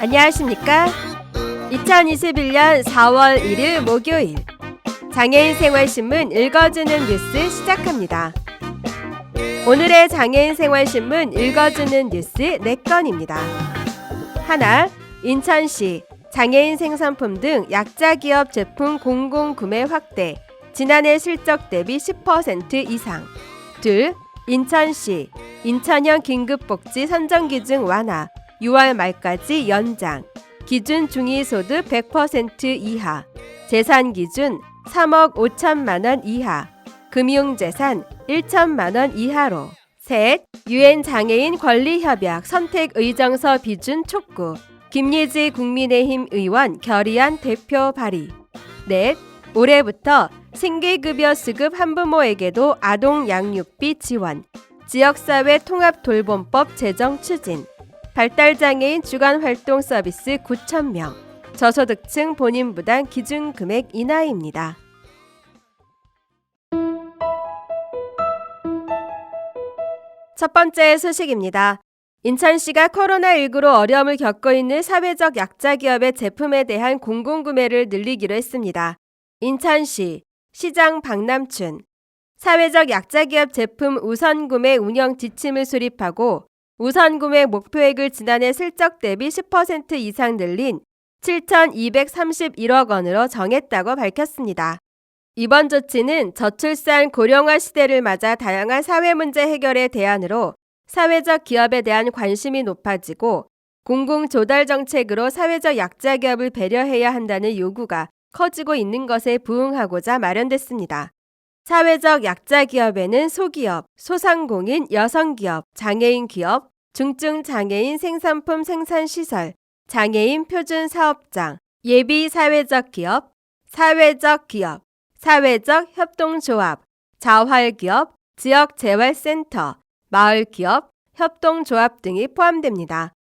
안녕하십니까? 2021년 4월 1일 목요일 장애인 생활신문 읽어주는 뉴스 시작합니다. 오늘의 장애인 생활신문 읽어주는 뉴스 4건입니다. 하나, 인천시 장애인 생산품 등 약자기업 제품 공공구매 확대, 지난해 실적 대비 10% 이상. 둘, 인천시 인천형 긴급복지 선정기준 완화, 6월 말까지 연장, 기준 중위소득 100% 이하, 재산기준 3억 5천만 원 이하, 금융재산 1천만 원 이하로. 셋, UN 장애인 권리협약 선택의정서 비준 촉구, 김예지 국민의힘 의원 결의안 대표 발의. 넷, 올해부터 생계급여 수급 한부모에게도 아동 양육비 지원, 지역사회 통합돌봄법 제정 추진, 발달장애인 주간활동 서비스 9,000명, 저소득층 본인부담 기준금액 인하입니다. 첫 번째 소식입니다. 인천시가 코로나19로 어려움을 겪고 있는 사회적 약자기업의 제품에 대한 공공구매를 늘리기로 했습니다. 인천시, 시장 박남춘, 사회적 약자기업 제품 우선구매 운영 지침을 수립하고 우선구매 목표액을 지난해 실적 대비 10% 이상 늘린 7,231억 원으로 정했다고 밝혔습니다. 이번 조치는 저출산 고령화 시대를 맞아 다양한 사회 문제 해결의 대안으로 사회적 기업에 대한 관심이 높아지고 공공조달 정책으로 사회적 약자기업을 배려해야 한다는 요구가 커지고 있는 것에 부응하고자 마련됐습니다. 사회적 약자기업에는 소기업, 소상공인, 여성기업, 장애인 기업, 중증장애인 생산품 생산시설, 장애인 표준사업장, 예비사회적 기업, 사회적 기업, 사회적 협동조합, 자활기업, 지역재활센터, 마을기업, 협동조합 등이 포함됩니다.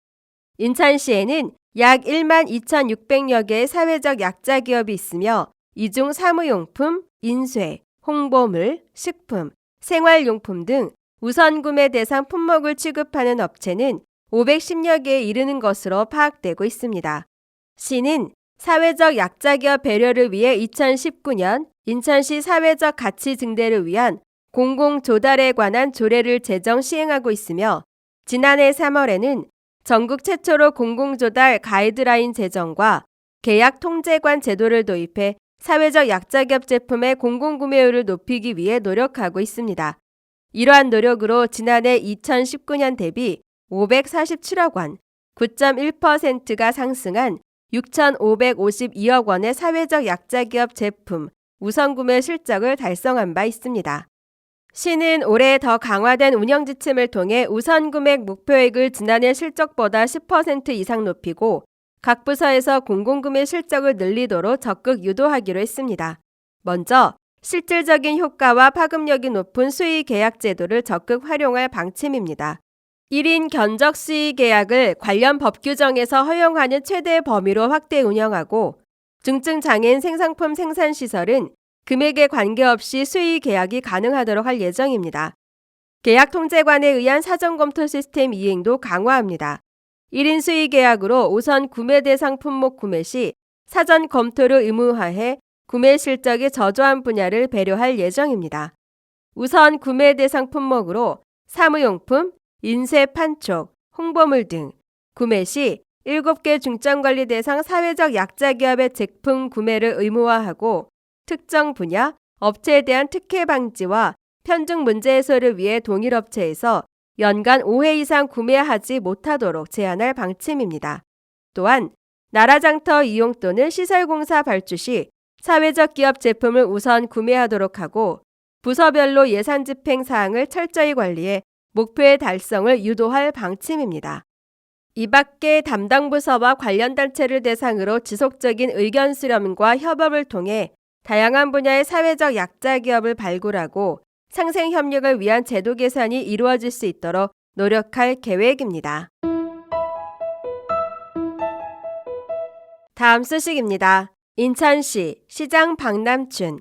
인천시에는 약 1만 2,600여 개의 사회적 약자기업이 있으며 이 중 사무용품, 인쇄, 홍보물, 식품, 생활용품 등 우선구매 대상 품목을 취급하는 업체는 510여 개에 이르는 것으로 파악되고 있습니다. 시는 사회적 약자기업 배려를 위해 2019년 인천시 사회적 가치 증대를 위한 공공조달에 관한 조례를 제정 시행하고 있으며 지난해 3월에는 전국 최초로 공공조달 가이드라인 제정과 계약 통제관 제도를 도입해 사회적 약자기업 제품의 공공구매율을 높이기 위해 노력하고 있습니다. 이러한 노력으로 지난해 2019년 대비 547억 원, 9.1%가 상승한 6,552억 원의 사회적 약자기업 제품 우선구매 실적을 달성한 바 있습니다. 시는 올해 더 강화된 운영 지침을 통해 우선구매 목표액을 지난해 실적보다 10% 이상 높이고 각 부서에서 공공구매 실적을 늘리도록 적극 유도하기로 했습니다. 먼저 실질적인 효과와 파급력이 높은 수의 계약 제도를 적극 활용할 방침입니다. 1인 견적 수의 계약을 관련 법 규정에서 허용하는 최대 범위로 확대 운영하고 중증장애인 생산품 생산시설은 금액에 관계없이 수의 계약이 가능하도록 할 예정입니다. 계약 통제관에 의한 사전검토 시스템 이행도 강화합니다. 1인 수의 계약으로 우선 구매 대상 품목 구매 시 사전 검토를 의무화해 구매 실적이 저조한 분야를 배려할 예정입니다. 우선 구매 대상 품목으로 사무용품, 인쇄 판촉, 홍보물 등 구매 시 7개 중점관리 대상 사회적 약자기업의 제품 구매를 의무화하고 특정 분야, 업체에 대한 특혜 방지와 편중 문제 해소를 위해 동일 업체에서 연간 5회 이상 구매하지 못하도록 제한할 방침입니다. 또한 나라장터 이용 또는 시설공사 발주 시 사회적 기업 제품을 우선 구매하도록 하고 부서별로 예산 집행 사항을 철저히 관리해 목표의 달성을 유도할 방침입니다. 이 밖에 담당 부서와 관련 단체를 대상으로 지속적인 의견 수렴과 협업을 통해 다양한 분야의 사회적 약자기업을 발굴하고 상생 협력을 위한 제도 개선이 이루어질 수 있도록 노력할 계획입니다. 다음 소식입니다. 인천시 시장 박남춘,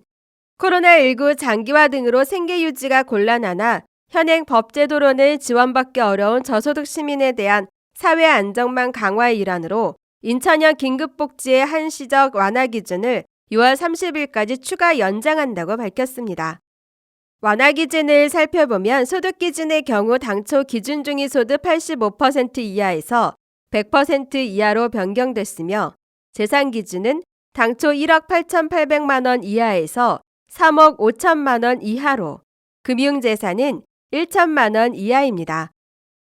코로나19 장기화 등으로 생계 유지가 곤란하나 현행 법제도로는 지원받기 어려운 저소득 시민에 대한 사회 안정망 강화의 일환으로 인천형 긴급복지의 한시적 완화 기준을 6월 30일까지 추가 연장한다고 밝혔습니다. 완화 기준을 살펴보면 소득 기준의 경우 당초 기준 중위소득 85% 이하에서 100% 이하로 변경됐으며 재산 기준은 당초 1억 8,800만 원 이하에서 3억 5천만 원 이하로, 금융재산은 1천만 원 이하입니다.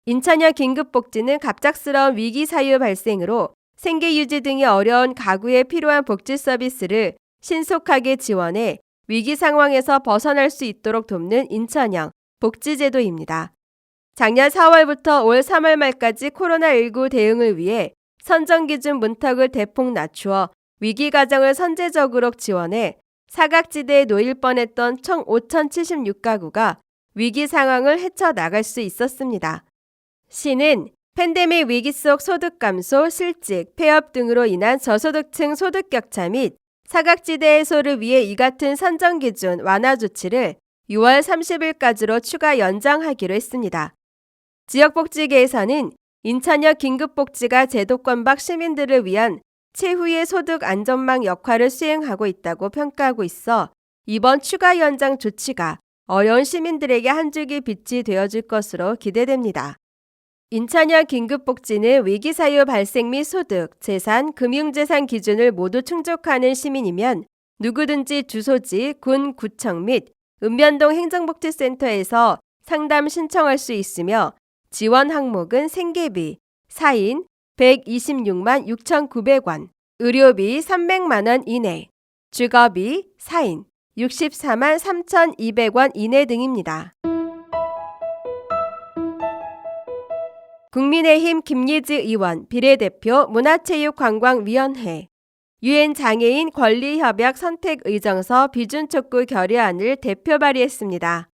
인천형 긴급복지는 갑작스러운 위기 사유 발생으로 생계 유지 등이 어려운 가구에 필요한 복지 서비스를 신속하게 지원해 위기 상황에서 벗어날 수 있도록 돕는 인천형 복지제도입니다. 작년 4월부터 올 3월 말까지 코로나19 대응을 위해 선정기준 문턱을 대폭 낮추어 위기 가정을 선제적으로 지원해 사각지대에 놓일 뻔했던 총 5,076가구가 위기 상황을 헤쳐나갈 수 있었습니다. 시는 팬데믹 위기 속 소득 감소, 실직, 폐업 등으로 인한 저소득층 소득 격차 및 사각지대 해소를 위해 이 같은 선정기준 완화 조치를 6월 30일까지로 추가 연장하기로 했습니다. 지역복지계에서는 인천형 긴급복지가 제도권 밖 시민들을 위한 최후의 소득 안전망 역할을 수행하고 있다고 평가하고 있어 이번 추가 연장 조치가 어려운 시민들에게 한 줄기 빛이 되어줄 것으로 기대됩니다. 인천형 긴급복지는 위기사유 발생 및 소득, 재산, 금융재산 기준을 모두 충족하는 시민이면 누구든지 주소지, 군, 구청 및 읍면동 행정복지센터에서 상담 신청할 수 있으며 지원 항목은 생계비 4인 126만 6,900원, 의료비 300만 원 이내, 주거비 4인 64만 3,200원 이내 등입니다. 국민의힘 김예지 의원 비례대표 문화체육관광위원회 유엔 장애인 권리협약 선택의정서 비준 촉구 결의안을 대표 발의했습니다.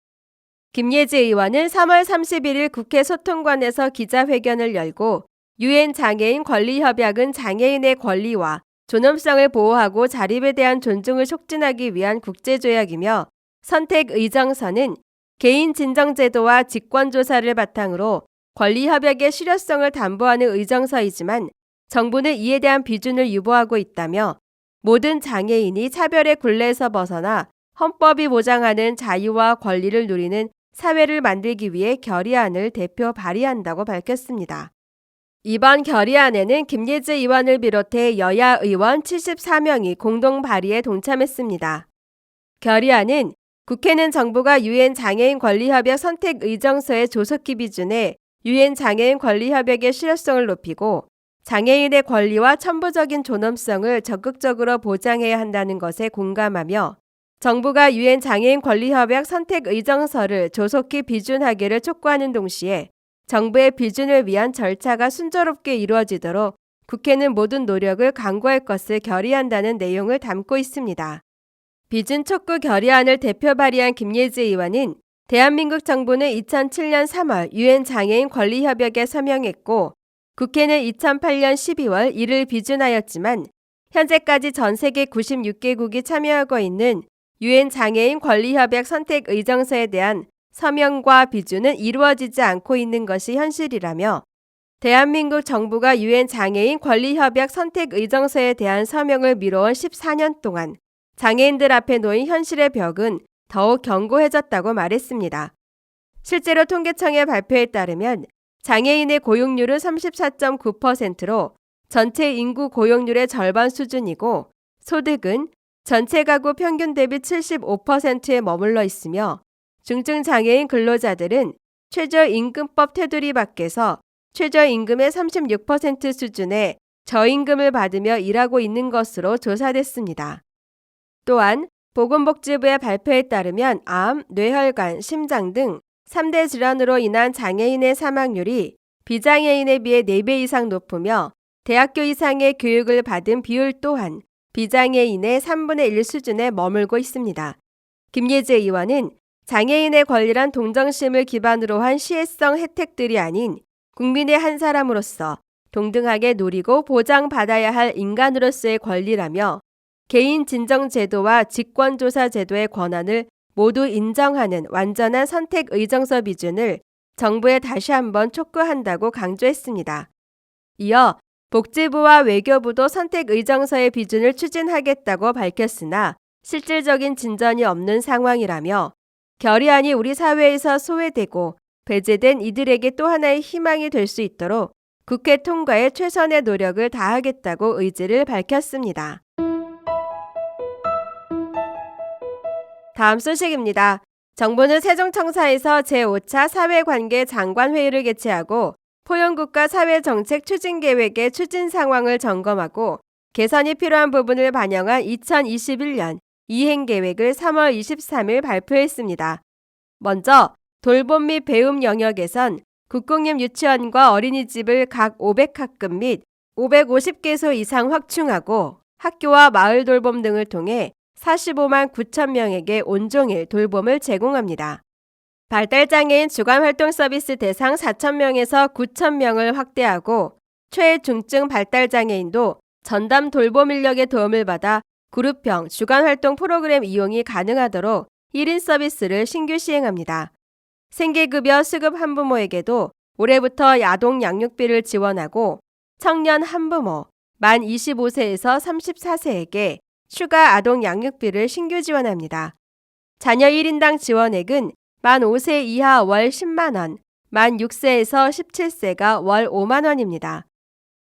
김예지 의원은 3월 31일 국회 소통관에서 기자회견을 열고 유엔 장애인 권리협약은 장애인의 권리와 존엄성을 보호하고 자립에 대한 존중을 촉진하기 위한 국제조약이며 선택의정서는 개인 진정제도와 직권조사를 바탕으로 권리협약의 실효성을 담보하는 의정서이지만 정부는 이에 대한 비준을 유보하고 있다며 모든 장애인이 차별의 굴레에서 벗어나 헌법이 보장하는 자유와 권리를 누리는 사회를 만들기 위해 결의안을 대표 발의한다고 밝혔습니다. 이번 결의안에는 김예지 의원을 비롯해 여야 의원 74명이 공동 발의에 동참했습니다. 결의안은 국회는 정부가 유엔 장애인 권리협약 선택의정서의 조속히 비준해 유엔 장애인 권리협약의 실효성을 높이고 장애인의 권리와 천부적인 존엄성을 적극적으로 보장해야 한다는 것에 공감하며 정부가 유엔 장애인 권리협약 선택의정서를 조속히 비준하기를 촉구하는 동시에 정부의 비준을 위한 절차가 순조롭게 이루어지도록 국회는 모든 노력을 강구할 것을 결의한다는 내용을 담고 있습니다. 비준 촉구 결의안을 대표 발의한 김예지 의원은 대한민국 정부는 2007년 3월 유엔 장애인 권리협약에 서명했고 국회는 2008년 12월 이를 비준하였지만 현재까지 전 세계 96개국이 참여하고 있는 유엔 장애인 권리협약 선택의정서에 대한 서명과 비준은 이루어지지 않고 있는 것이 현실이라며 대한민국 정부가 유엔 장애인 권리협약 선택의정서에 대한 서명을 미뤄온 14년 동안 장애인들 앞에 놓인 현실의 벽은 더욱 견고해졌다고 말했습니다. 실제로 통계청의 발표에 따르면 장애인의 고용률은 34.9%로 전체 인구 고용률의 절반 수준이고 소득은 전체 가구 평균 대비 75%에 머물러 있으며 중증장애인 근로자들은 최저임금법 테두리 밖에서 최저임금의 36% 수준의 저임금을 받으며 일하고 있는 것으로 조사됐습니다. 또한 보건복지부의 발표에 따르면 암, 뇌혈관, 심장 등 3대 질환으로 인한 장애인의 사망률이 비장애인에 비해 4배 이상 높으며 대학교 이상의 교육을 받은 비율 또한 비장애인의 3분의 1 수준에 머물고 있습니다. 김예지 의원은 장애인의 권리란 동정심을 기반으로 한 시혜성 혜택들이 아닌 국민의 한 사람으로서 동등하게 누리고 보장받아야 할 인간으로서의 권리라며 개인 진정 제도와 직권조사 제도의 권한을 모두 인정하는 완전한 선택의정서 비준을 정부에 다시 한번 촉구한다고 강조했습니다. 이어 복지부와 외교부도 선택 의정서의 비준을 추진하겠다고 밝혔으나 실질적인 진전이 없는 상황이라며 결의안이 우리 사회에서 소외되고 배제된 이들에게 또 하나의 희망이 될 수 있도록 국회 통과에 최선의 노력을 다하겠다고 의지를 밝혔습니다. 다음 소식입니다. 정부는 세종청사에서 제5차 사회관계 장관회의를 개최하고 포용국가 사회정책 추진계획의 추진 상황을 점검하고 개선이 필요한 부분을 반영한 2021년 이행계획을 3월 23일 발표했습니다. 먼저 돌봄 및 배움 영역에선 국공립 유치원과 어린이집을 각 500학급 및 550개소 이상 확충하고 학교와 마을 돌봄 등을 통해 45만 9천 명에게 온종일 돌봄을 제공합니다. 발달장애인 주간활동 서비스 대상 4천 명에서 9천 명을 확대하고 최중증 발달장애인도 전담 돌봄 인력의 도움을 받아 그룹형 주간활동 프로그램 이용이 가능하도록 1인 서비스를 신규 시행합니다. 생계급여 수급 한부모에게도 올해부터 아동 양육비를 지원하고 청년 한부모, 만 25세에서 34세에게 추가 아동 양육비를 신규 지원합니다. 자녀 1인당 지원액은 만 5세 이하 월 10만 원, 만 6세에서 17세가 월 5만 원입니다.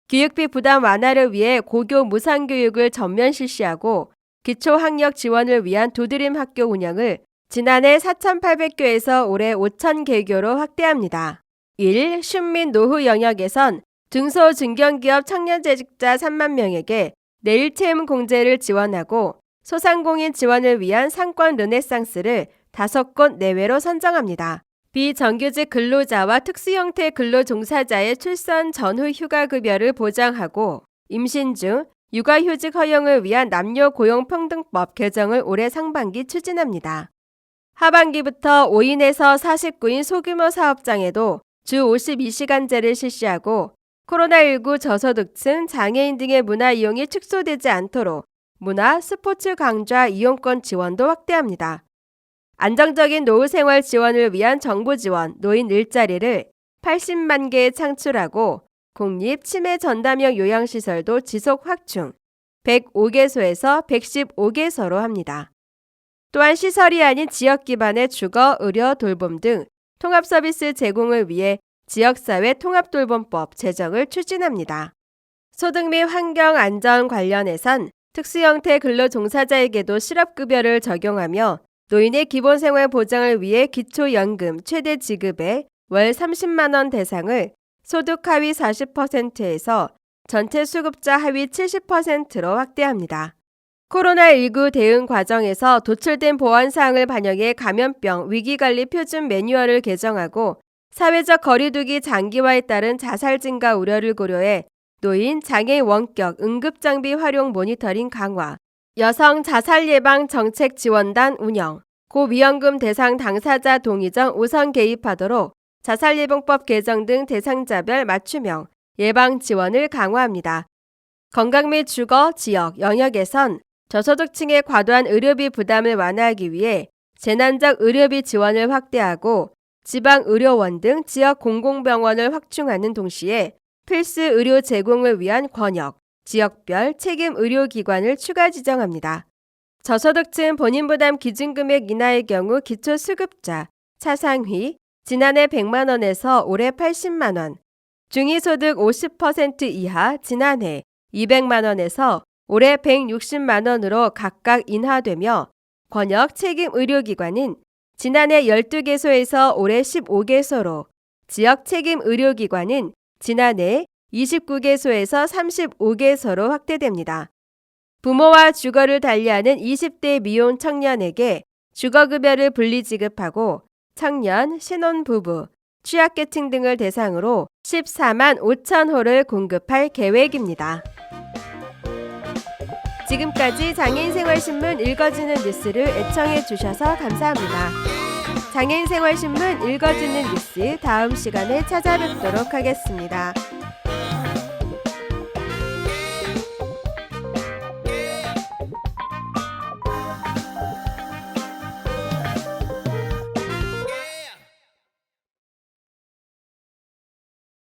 교육비 부담 완화를 위해 고교 무상교육을 전면 실시하고 기초학력 지원을 위한 두드림 학교 운영을 지난해 4,800교에서 올해 5,000개교로 확대합니다. 1. 슌민 노후 영역에선 중소중견기업 청년재직자 3만 명에게 내일 채용 공제를 지원하고 소상공인 지원을 위한 상권 르네상스를 5곳 내외로 선정합니다. 비정규직 근로자와 특수형태 근로종사자의 출산 전후 휴가급여를 보장하고 임신 중 육아휴직 허용을 위한 남녀고용평등법 개정을 올해 상반기 추진합니다. 하반기부터 5인에서 49인 소규모 사업장에도 주 52시간제를 실시하고 코로나19 저소득층, 장애인 등의 문화 이용이 축소되지 않도록 문화, 스포츠 강좌 이용권 지원도 확대합니다. 안정적인 노후 생활 지원을 위한 정부 지원, 노인 일자리를 80만 개 창출하고 공립 치매 전담형 요양시설도 지속 확충, 105개소에서 115개소로 합니다. 또한 시설이 아닌 지역 기반의 주거, 의료, 돌봄 등 통합 서비스 제공을 위해 지역사회 통합돌봄법 제정을 추진합니다. 소득 및 환경 안전 관련해선 특수형태 근로종사자에게도 실업급여를 적용하며 노인의 기본생활 보장을 위해 기초연금 최대 지급의 월 30만 원 대상을 소득 하위 40%에서 전체 수급자 하위 70%로 확대합니다. 코로나19 대응 과정에서 도출된 보안사항을 반영해 감염병 위기관리 표준 매뉴얼을 개정하고 사회적 거리두기 장기화에 따른 자살 증가 우려를 고려해 노인, 장애인 원격 응급장비 활용 모니터링 강화, 여성 자살 예방 정책 지원단 운영, 고위험금 대상 당사자 동의정 우선 개입하도록 자살예방법 개정 등 대상자별 맞춤형 예방 지원을 강화합니다. 건강 및 주거, 지역, 영역에선 저소득층의 과도한 의료비 부담을 완화하기 위해 재난적 의료비 지원을 확대하고 지방의료원 등 지역 공공병원을 확충하는 동시에 필수 의료 제공을 위한 권역, 지역별 책임 의료기관을 추가 지정합니다. 저소득층 본인부담 기준금액 이하의 경우 기초수급자, 차상위, 지난해 100만 원에서 올해 80만 원, 중위소득 50% 이하 지난해 200만 원에서 올해 160만 원으로 각각 인하되며 권역 책임 의료기관은 지난해 12개소에서 올해 15개소로, 지역 책임 의료기관은 지난해 29개소에서 35개소로 확대됩니다. 부모와 주거를 달리하는 20대 미혼 청년에게 주거급여를 분리 지급하고 청년, 신혼부부, 취약계층 등을 대상으로 14만 5천 호를 공급할 계획입니다. 지금까지 장애인생활신문 읽어주는 뉴스를 애청해 주셔서 감사합니다. 장애인생활신문 읽어주는 뉴스 다음 시간에 찾아뵙도록 하겠습니다.